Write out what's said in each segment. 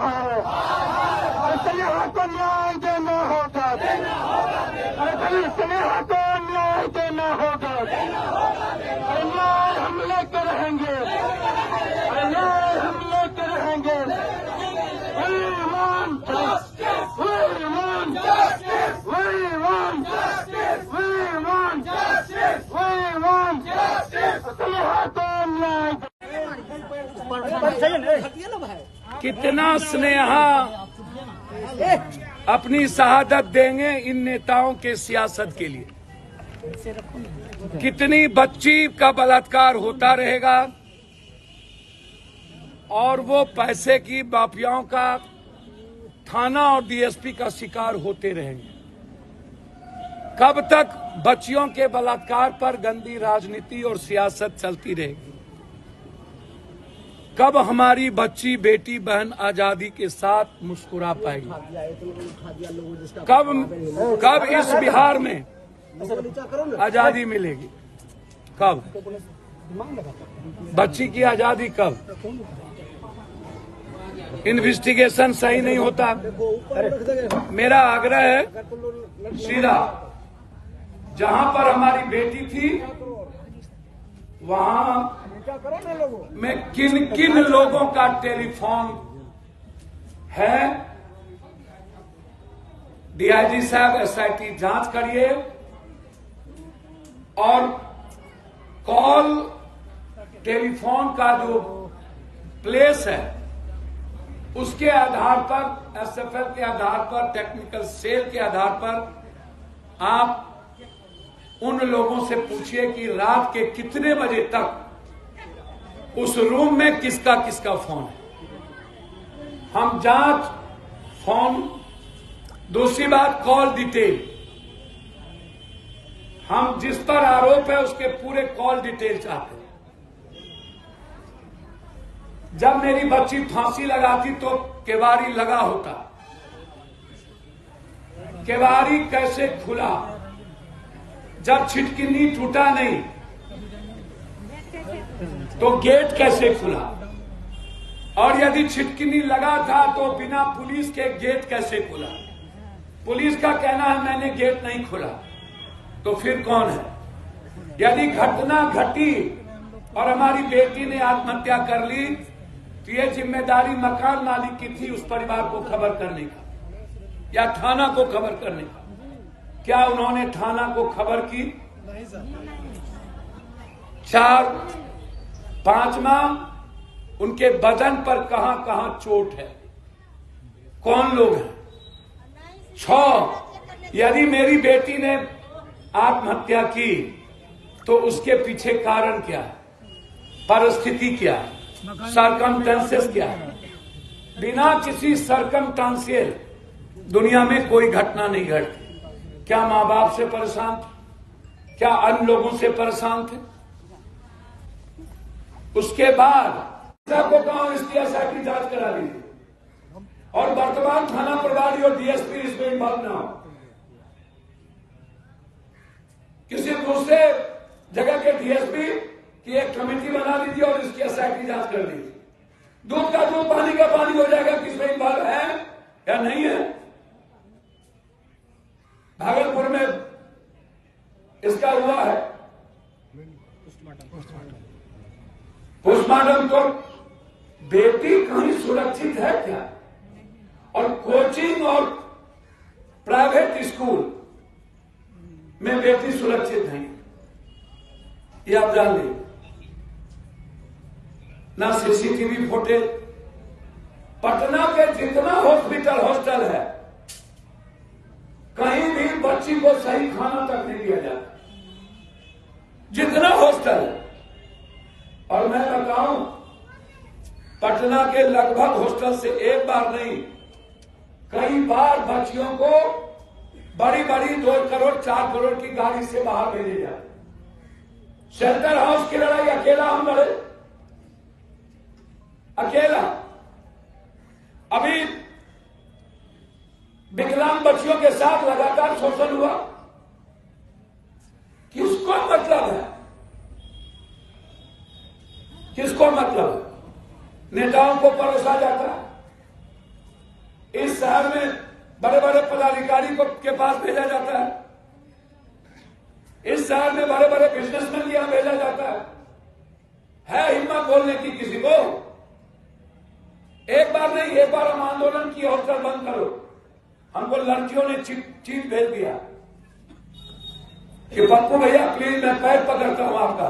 है। स्नेहा को न्याय देना होगा, स्नेहा को न्याय देना होगा। न्याय हम लेकर रहेंगे, न्याय हम लेकर रहेंगे। We want justice, we want justice, we want justice, we want justice, we want justice। Sneha को न्याय। कितना स्नेहा अपनी शहादत देंगे इन नेताओं के सियासत के लिए। कितनी बच्ची का बलात्कार होता रहेगा और वो पैसे की माफियाओं का थाना और डीएसपी का शिकार होते रहेंगे। कब तक बच्चियों के बलात्कार पर गंदी राजनीति और सियासत चलती रहेगी? कब हमारी बच्ची बेटी बहन आजादी के साथ मुस्कुरा पाएगी? कब इस बिहार में आजादी मिलेगी? कब बच्ची की आजादी? कब? इन्वेस्टिगेशन सही नहीं होता। मेरा आग्रह है सीधा, जहां पर हमारी बेटी थी वहां में किन किन लोगों का टेलीफोन है, डीआईजी साहब एसआईटी जांच करिए और कॉल टेलीफोन का जो प्लेस है उसके आधार पर, एसएफएल के आधार पर, टेक्निकल सेल के आधार पर आप उन लोगों से पूछिए कि रात के कितने बजे तक उस रूम में किसका किसका फोन है। हम जांच फोन, दूसरी बात कॉल डिटेल, हम जिस पर आरोप है उसके पूरे कॉल डिटेल चाहते हैं। जब मेरी बच्ची फांसी लगाती तो केवाड़ी लगा होता, केवाड़ी कैसे खुला? जब छिटकिनी टूटा नहीं तो गेट कैसे खुला? और यदि छिटकिनी लगा था तो बिना पुलिस के गेट कैसे खुला? पुलिस का कहना है मैंने गेट नहीं खोला, तो फिर कौन है? यदि घटना घटी और हमारी बेटी ने आत्महत्या कर ली तो ये जिम्मेदारी मकान मालिक की थी उस परिवार को खबर करने का या थाना को खबर करने का। क्या उन्होंने थाना को खबर की? 4-5 माह उनके बदन पर कहां कहां चोट है, कौन लोग हैं? 6, यदि मेरी बेटी ने आत्महत्या की तो उसके पीछे कारण क्या है, परिस्थिति क्या है, सरकमस्टेंसेस क्या है? बिना किसी सरकमस्टेंशियल दुनिया में कोई घटना नहीं घटती। क्या माँ बाप से परेशान थे? क्या अन्य लोगों से परेशान थे? उसके बाद सबको कहा इसकी एसआईटी जांच करा लीजिए और वर्तमान थाना प्रभारी और डीएसपी इसमें इन्वॉल्व ना हो। किसी दूसरे जगह के डीएसपी की एक कमेटी बना लीजिए और इसकी एसआईटी जांच कर लीजिए। दूध का दूध पानी का पानी हो जाएगा, किसमें इन्वॉल्व है या नहीं है। भागलपुर में इसका हुआ है पोस्टमार्टम, तो बेटी कहीं सुरक्षित है क्या? और कोचिंग और प्राइवेट स्कूल में बेटी सुरक्षित नहीं, ये आप जान लीजिए। ना सीसीटीवी फुटेज, पटना के जितना हॉस्टल है कहीं भी बच्ची को सही खाना तक नहीं दिया जाता, जितना हॉस्टल है। और मैं बताऊं, पटना के लगभग हॉस्टल से एक बार नहीं कई बार बच्चियों को बड़ी बड़ी 2 करोड़ 4 करोड़ की गाड़ी से बाहर भेजे जाते। शेल्टर हाउस की लड़ाई अकेला हम लड़े, अकेला। अभी विकलांग बच्चियों के साथ लगातार शोषण हुआ, किसको मतलब है? किसको मतलब है? नेताओं को परोसा जाता है, शहर में बड़े बड़े पदाधिकारी को के पास भेजा जाता है, इस शहर में बड़े बड़े बिजनेसमैन के यहां भेजा जाता है हिम्मत बोलने की किसी को? एक बार नहीं, एक बार हम आंदोलन की हौसला बंद करो। हमको लड़कियों ने चीट भेज दिया कि पप्पू भैया प्लीज मैं पैर पकड़ता हूं आपका,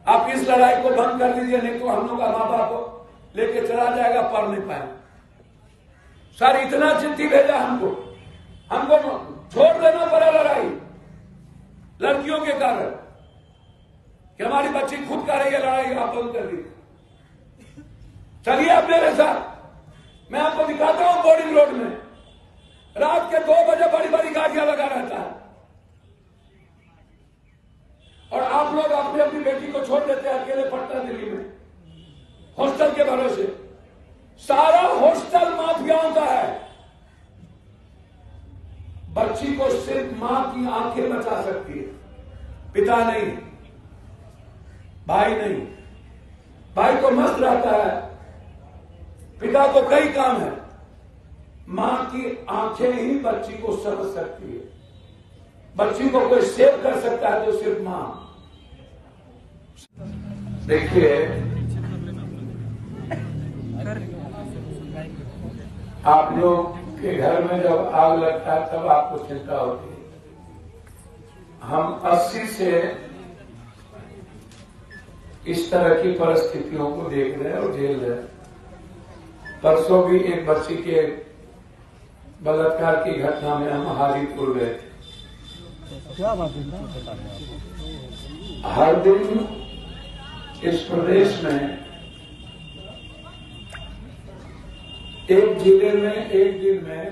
आप इस लड़ाई को बंद कर दीजिए, नहीं तो हम लोग का माँ बाप को लेके चला जाएगा, पढ़ नहीं पाए। सर इतना चिट्ठी भेजा हमको छोड़ देना पड़ा लड़ाई लड़कियों के कारण कि हमारी बच्ची खुद कर रही है लड़ाई, आप बंद कर दीजिए। चलिए आप मेरे साथ, मैं आपको दिखाता हूं बोर्डिंग रोड में रात के 2 बजे बड़ी बड़ी गाड़ियां लगा रहता है और आप लोग अपनी अपनी बेटी को छोड़ देते हैं अकेले पटना दिल्ली में हॉस्टल के भरोसे। सारा हॉस्टल माफियाओं का है। बच्ची को सिर्फ मां की आंखें बचा सकती है, पिता नहीं, भाई नहीं। भाई को मस्त रहता है, पिता को कई काम है, मां की आंखें ही बच्ची को समझ सकती है। बच्ची को कोई सेव कर सकता है तो सिर्फ मां। देखिए आप लोग के घर में जब आग लगता है तब आपको चिंता होती है। हम 80 से इस तरह की परिस्थितियों को देख रहे हैं और झेल रहे हैं। परसों भी एक बच्ची के बलात्कार की घटना में हम हाजीपुर गए थे। हर दिन इस प्रदेश में एक जिले में एक दिन में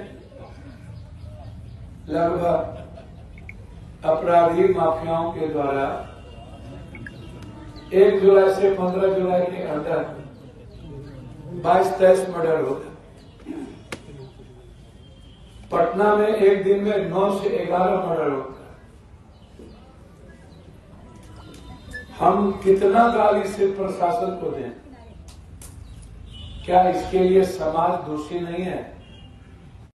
लगभग अपराधी माफियाओं के द्वारा 1 जुलाई से 15 जुलाई के अंदर 22-23 मर्डर होते। पटना में एक दिन में 9 से 11 मर्डर होता। हम कितना गाली से प्रशासन को दें? क्या इसके लिए समाज दोषी नहीं है?